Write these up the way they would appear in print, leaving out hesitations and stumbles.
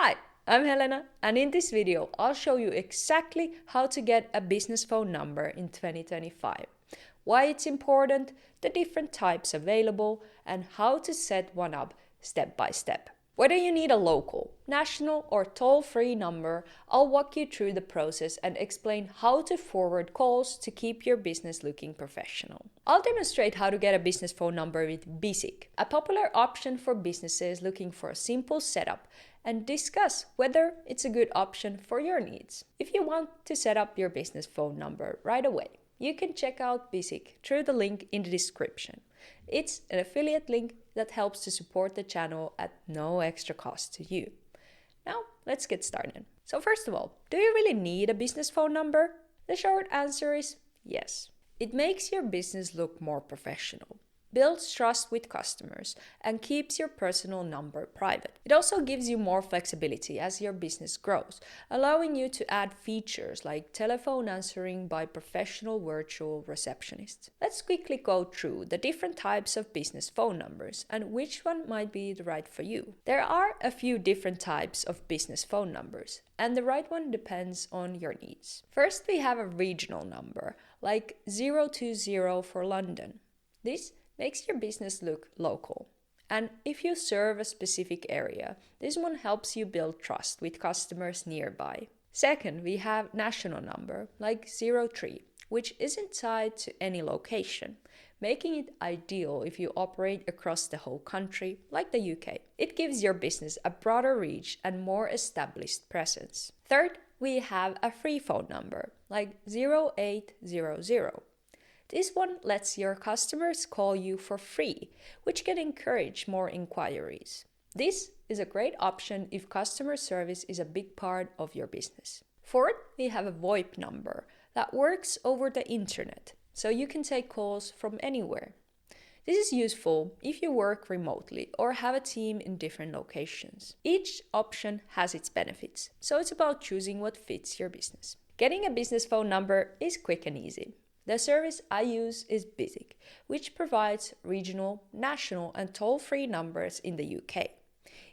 Hi, I'm Helena, and in this video I'll show you exactly how to get a business phone number in 2025, why it's important, the different types available, and how to set one up step by step. Whether you need a local, national, or toll-free number, I'll walk you through the process and explain how to forward calls to keep your business looking professional. I'll demonstrate how to get a business phone number with Bizik, a popular option for businesses looking for a simple setup, and discuss whether it's a good option for your needs. If you want to set up your business phone number right away, you can check out Bizik through the link in the description. It's an affiliate link that helps to support the channel at no extra cost to you. Now, let's get started. So first of all, do you really need a business phone number? The short answer is yes. It makes your business look more professional, builds trust with customers, and keeps your personal number private. It also gives you more flexibility as your business grows, allowing you to add features like telephone answering by professional virtual receptionists. Let's quickly go through the different types of business phone numbers and which one might be the right for you. There are a few different types of business phone numbers, and the right one depends on your needs. First, we have a regional number, like 020 for London. This makes your business look local. And if you serve a specific area, this one helps you build trust with customers nearby. Second, we have national number, like 03, which isn't tied to any location, making it ideal if you operate across the whole country, like the UK. It gives your business a broader reach and more established presence. Third, we have a Freephone number, like 0800. This one lets your customers call you for free, which can encourage more inquiries. This is a great option if customer service is a big part of your business. Fourth, we have a VoIP number that works over the internet, so you can take calls from anywhere. This is useful if you work remotely or have a team in different locations. Each option has its benefits, so it's about choosing what fits your business. Getting a business phone number is quick and easy. The service I use is Bizik, which provides regional, national, and toll-free numbers in the UK.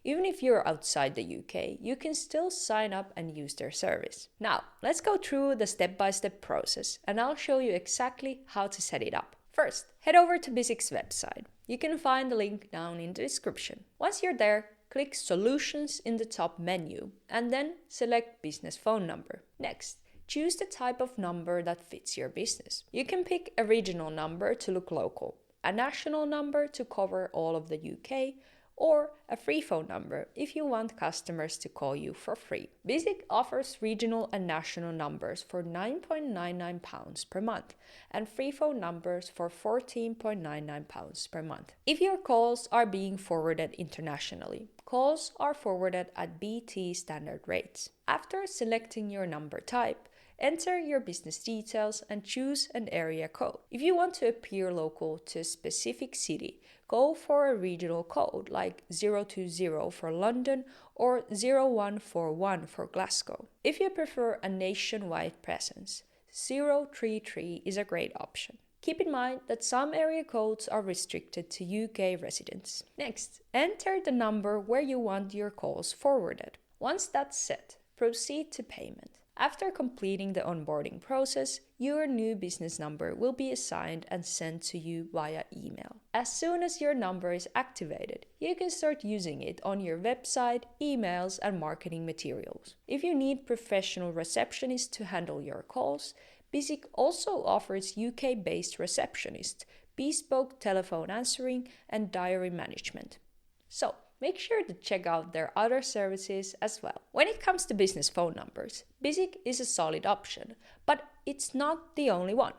Even if you're outside the UK, you can still sign up and use their service. Now, let's go through the step-by-step process, and I'll show you exactly how to set it up. First, head over to Bizik's website. You can find the link down in the description. Once you're there, click Solutions in the top menu, and then select Business Phone Number. Next, choose the type of number that fits your business. You can pick a regional number to look local, a national number to cover all of the UK, or a free phone number if you want customers to call you for free. Bizik offers regional and national numbers for £9.99 per month and free phone numbers for £14.99 per month. If your calls are being forwarded internationally, calls are forwarded at BT standard rates. After selecting your number type, enter your business details and choose an area code. If you want to appear local to a specific city, go for a regional code like 020 for London or 0141 for Glasgow. If you prefer a nationwide presence, 033 is a great option. Keep in mind that some area codes are restricted to UK residents. Next, enter the number where you want your calls forwarded. Once that's set, proceed to payment. After completing the onboarding process, your new business number will be assigned and sent to you via email. As soon as your number is activated, you can start using it on your website, emails, and marketing materials. If you need professional receptionists to handle your calls, Bizik also offers UK-based receptionists, bespoke telephone answering, and diary management. So, make sure to check out their other services as well. When it comes to business phone numbers, Bizik is a solid option, but it's not the only one.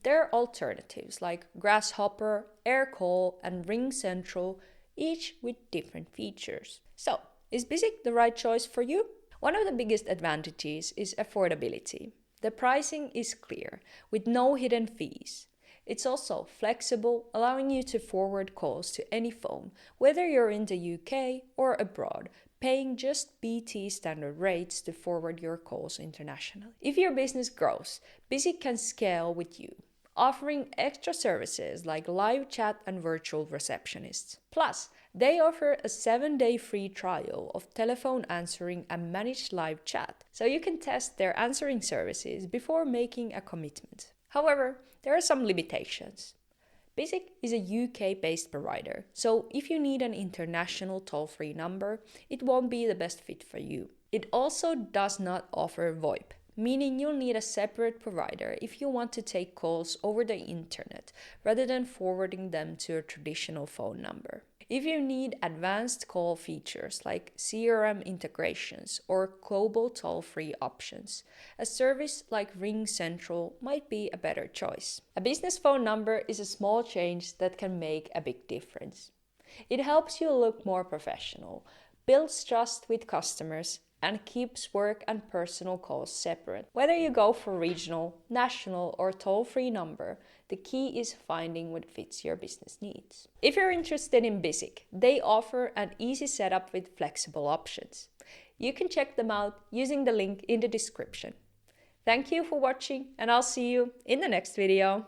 There are alternatives like Grasshopper, Aircall, and RingCentral, each with different features. So, is Bizik the right choice for you? One of the biggest advantages is affordability. The pricing is clear, with no hidden fees. It's also flexible, allowing you to forward calls to any phone, whether you're in the UK or abroad, paying just BT standard rates to forward your calls internationally. If your business grows, Bizik can scale with you, offering extra services like live chat and virtual receptionists. Plus, they offer a 7-day free trial of telephone answering and managed live chat, so you can test their answering services before making a commitment. However, there are some limitations. Bizik is a UK-based provider, so if you need an international toll-free number, it won't be the best fit for you. It also does not offer VoIP, meaning you'll need a separate provider if you want to take calls over the internet rather than forwarding them to a traditional phone number. If you need advanced call features like CRM integrations or global toll-free options, a service like RingCentral might be a better choice. A business phone number is a small change that can make a big difference. It helps you look more professional, builds trust with customers, and keeps work and personal calls separate. Whether you go for regional, national, or toll-free number, the key is finding what fits your business needs. If you're interested in Bizik, they offer an easy setup with flexible options. You can check them out using the link in the description. Thank you for watching, and I'll see you in the next video.